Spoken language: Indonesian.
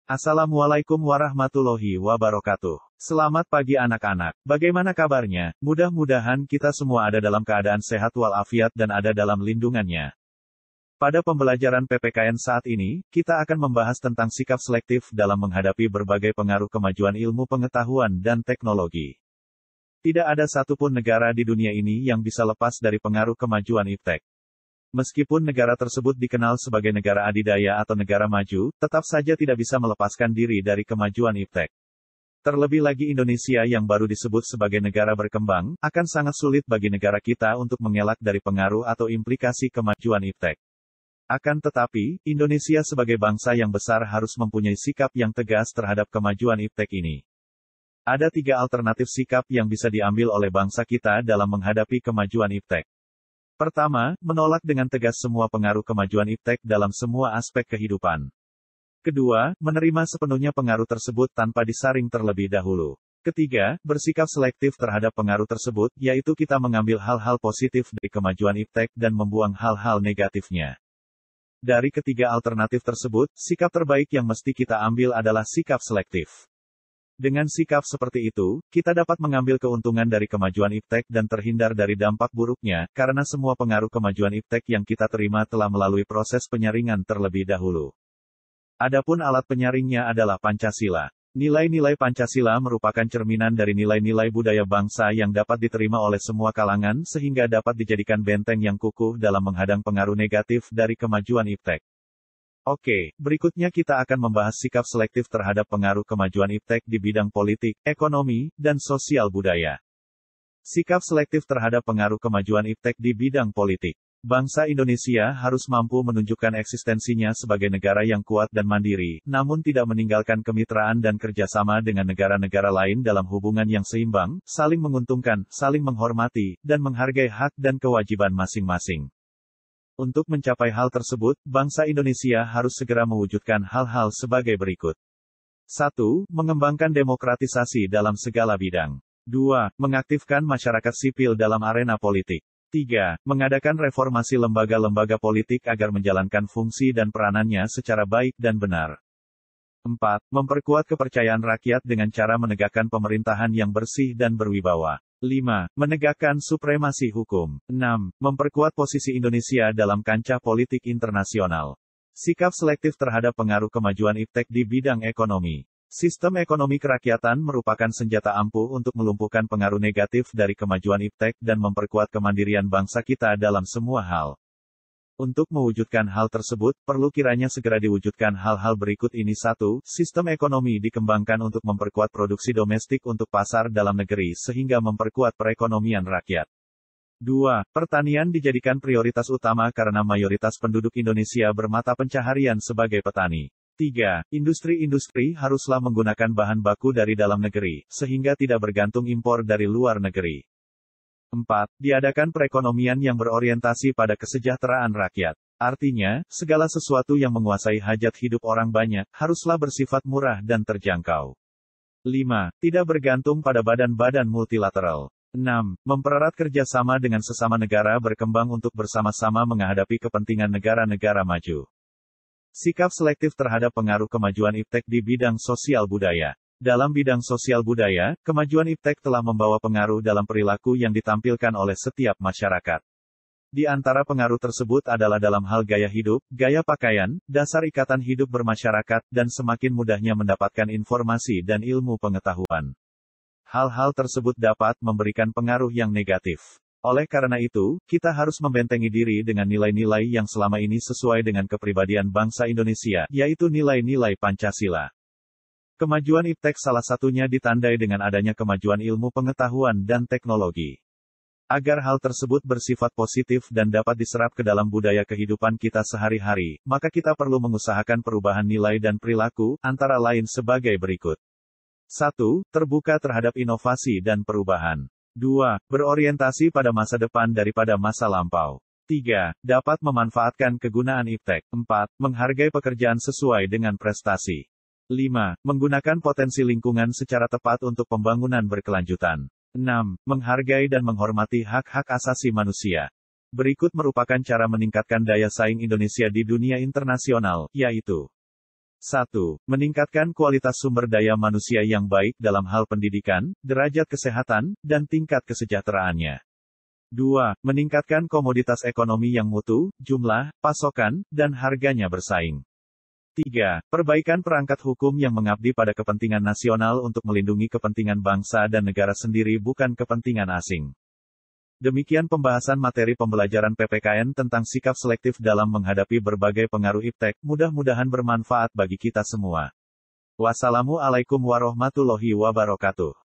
Assalamualaikum warahmatullahi wabarakatuh. Selamat pagi anak-anak. Bagaimana kabarnya? Mudah-mudahan kita semua ada dalam keadaan sehat walafiat dan ada dalam lindungannya. Pada pembelajaran PPKN saat ini, kita akan membahas tentang sikap selektif dalam menghadapi berbagai pengaruh kemajuan ilmu pengetahuan dan teknologi. Tidak ada satupun negara di dunia ini yang bisa lepas dari pengaruh kemajuan iptek. Meskipun negara tersebut dikenal sebagai negara adidaya atau negara maju, tetap saja tidak bisa melepaskan diri dari kemajuan iptek. Terlebih lagi Indonesia yang baru disebut sebagai negara berkembang, akan sangat sulit bagi negara kita untuk mengelak dari pengaruh atau implikasi kemajuan iptek. Akan tetapi, Indonesia sebagai bangsa yang besar harus mempunyai sikap yang tegas terhadap kemajuan iptek ini. Ada 3 alternatif sikap yang bisa diambil oleh bangsa kita dalam menghadapi kemajuan iptek. Pertama, menolak dengan tegas semua pengaruh kemajuan iptek dalam semua aspek kehidupan. Kedua, menerima sepenuhnya pengaruh tersebut tanpa disaring terlebih dahulu. Ketiga, bersikap selektif terhadap pengaruh tersebut, yaitu kita mengambil hal-hal positif dari kemajuan iptek dan membuang hal-hal negatifnya. Dari ketiga alternatif tersebut, sikap terbaik yang mesti kita ambil adalah sikap selektif. Dengan sikap seperti itu, kita dapat mengambil keuntungan dari kemajuan iptek dan terhindar dari dampak buruknya, karena semua pengaruh kemajuan iptek yang kita terima telah melalui proses penyaringan terlebih dahulu. Adapun alat penyaringnya adalah Pancasila. Nilai-nilai Pancasila merupakan cerminan dari nilai-nilai budaya bangsa yang dapat diterima oleh semua kalangan sehingga dapat dijadikan benteng yang kukuh dalam menghadang pengaruh negatif dari kemajuan iptek. Oke, berikutnya kita akan membahas sikap selektif terhadap pengaruh kemajuan iptek di bidang politik, ekonomi, dan sosial budaya. Sikap selektif terhadap pengaruh kemajuan iptek di bidang politik. Bangsa Indonesia harus mampu menunjukkan eksistensinya sebagai negara yang kuat dan mandiri, namun tidak meninggalkan kemitraan dan kerjasama dengan negara-negara lain dalam hubungan yang seimbang, saling menguntungkan, saling menghormati, dan menghargai hak dan kewajiban masing-masing. Untuk mencapai hal tersebut, bangsa Indonesia harus segera mewujudkan hal-hal sebagai berikut. 1. Mengembangkan demokratisasi dalam segala bidang. 2. Mengaktifkan masyarakat sipil dalam arena politik. 3. Mengadakan reformasi lembaga-lembaga politik agar menjalankan fungsi dan peranannya secara baik dan benar. 4. Memperkuat kepercayaan rakyat dengan cara menegakkan pemerintahan yang bersih dan berwibawa. 5. Menegakkan supremasi hukum. 6. Memperkuat posisi Indonesia dalam kancah politik internasional. Sikap selektif terhadap pengaruh kemajuan iptek di bidang ekonomi. Sistem ekonomi kerakyatan merupakan senjata ampuh untuk melumpuhkan pengaruh negatif dari kemajuan iptek dan memperkuat kemandirian bangsa kita dalam semua hal. Untuk mewujudkan hal tersebut, perlu kiranya segera diwujudkan hal-hal berikut ini. 1. Sistem ekonomi dikembangkan untuk memperkuat produksi domestik untuk pasar dalam negeri sehingga memperkuat perekonomian rakyat. 2. Pertanian dijadikan prioritas utama karena mayoritas penduduk Indonesia bermata pencaharian sebagai petani. 3. Industri-industri haruslah menggunakan bahan baku dari dalam negeri, sehingga tidak bergantung impor dari luar negeri. 4. Diadakan perekonomian yang berorientasi pada kesejahteraan rakyat. Artinya, segala sesuatu yang menguasai hajat hidup orang banyak, haruslah bersifat murah dan terjangkau. 5. Tidak bergantung pada badan-badan multilateral. 6. Mempererat kerjasama dengan sesama negara berkembang untuk bersama-sama menghadapi kepentingan negara-negara maju. Sikap selektif terhadap pengaruh kemajuan iptek di bidang sosial budaya. Dalam bidang sosial budaya, kemajuan iptek telah membawa pengaruh dalam perilaku yang ditampilkan oleh setiap masyarakat. Di antara pengaruh tersebut adalah dalam hal gaya hidup, gaya pakaian, dasar ikatan hidup bermasyarakat, dan semakin mudahnya mendapatkan informasi dan ilmu pengetahuan. Hal-hal tersebut dapat memberikan pengaruh yang negatif. Oleh karena itu, kita harus membentengi diri dengan nilai-nilai yang selama ini sesuai dengan kepribadian bangsa Indonesia, yaitu nilai-nilai Pancasila. Kemajuan iptek salah satunya ditandai dengan adanya kemajuan ilmu pengetahuan dan teknologi. Agar hal tersebut bersifat positif dan dapat diserap ke dalam budaya kehidupan kita sehari-hari, maka kita perlu mengusahakan perubahan nilai dan perilaku, antara lain sebagai berikut. 1. Terbuka terhadap inovasi dan perubahan. 2. Berorientasi pada masa depan daripada masa lampau. 3. Dapat memanfaatkan kegunaan iptek. 4. Menghargai pekerjaan sesuai dengan prestasi. 5. Menggunakan potensi lingkungan secara tepat untuk pembangunan berkelanjutan. 6. Menghargai dan menghormati hak-hak asasi manusia. Berikut merupakan cara meningkatkan daya saing Indonesia di dunia internasional, yaitu 1. Meningkatkan kualitas sumber daya manusia yang baik dalam hal pendidikan, derajat kesehatan, dan tingkat kesejahteraannya. 2. Meningkatkan komoditas ekonomi yang mutu, jumlah, pasokan, dan harganya bersaing. 3. Perbaikan perangkat hukum yang mengabdi pada kepentingan nasional untuk melindungi kepentingan bangsa dan negara sendiri bukan kepentingan asing. Demikian pembahasan materi pembelajaran PPKN tentang sikap selektif dalam menghadapi berbagai pengaruh iptek, mudah-mudahan bermanfaat bagi kita semua. Wassalamualaikum warahmatullahi wabarakatuh.